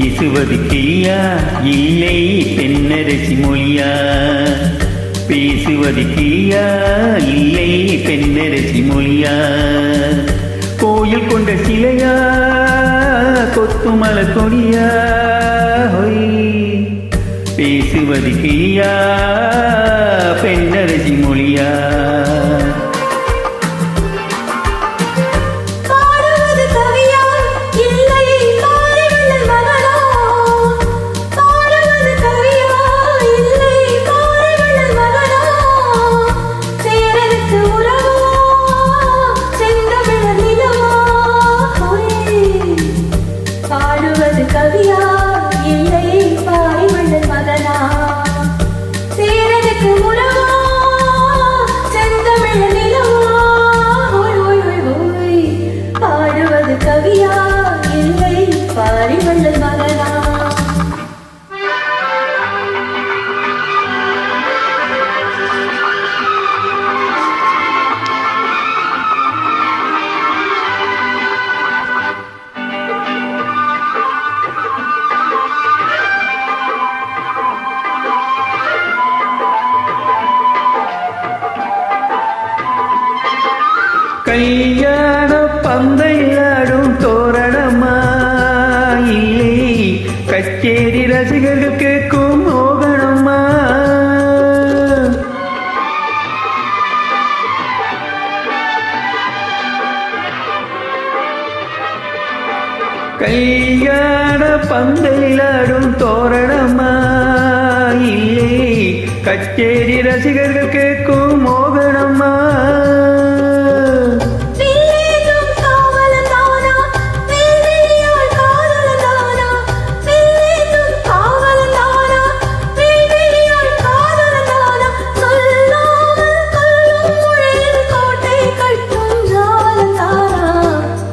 பேசுவது கிளியா இல்லை பெண்ணரசி மொழியா? பேசுவது கிளியா இல்லை பெண்ணரசி மொழியா? கோயில் கொண்ட சிலையா கொத்துமல கொடியா? பேசுவது கிளியா பெண்ணரசி மொழியா? கவியா இல்லை பாரிவள்ளல் மகனா? சேரனுக்கு உறவா செந்தமிழ் நிலவா? பாடுவது கவியா இல்லை பாரிவள்ளல் மகனா? கல்யாண பந்தையாடும் தோரணமா இல்லை கச்சேரி ரசிகர்கள் கேட்கும் மோகனமா? கல்யாண பந்தையாடும் தோரணமா இல்லை கச்சேரி ரசிகர்கள் கேட்கும் மோகனமா?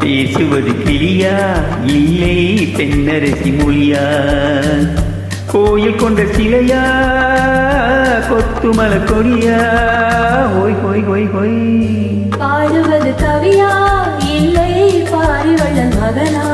பேசுவது கிளியா இல்லை பெண்ணரசி மொழியா? கோயில் கொண்ட சிலையா கொத்துமல கொடியா? ஹோய் ஹோய் ஹோய் ஹோய். பாடுவது கவியா இல்லை பாரிவள்ளல் மகனா?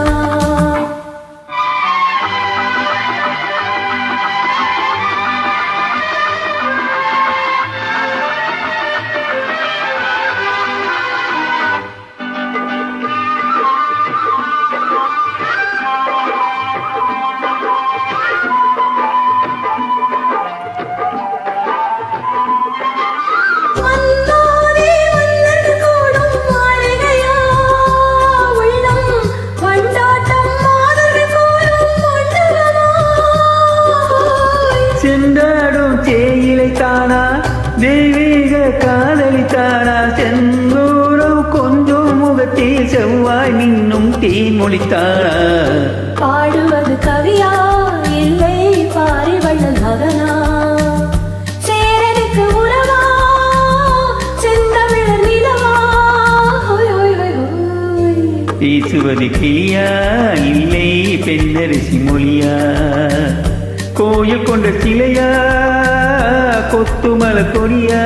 சென்றாடும் தேயிலை தானா தெய்வீக காதலி தானா? செந்தூரம் கொஞ்சம் முகத்தில் செவ்வாய் மின்னும் தேன்மொழித்தானா? பாடுவது கவியா இல்லை பாரிவள்ளல் மகனா? சேரனுக்கு உறவா செந்தமிழ் நிலவா? பேசுவது கிளியா இல்லை பெண்ணரசி மொழியா? கோயில் கொண்ட சிலையா கொத்துமல கொடியா?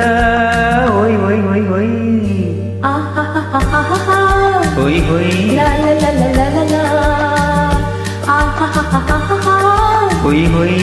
ஓய் ஓய் ஓய் ஓய் ஓய் ஓய் ஓய் ஓய்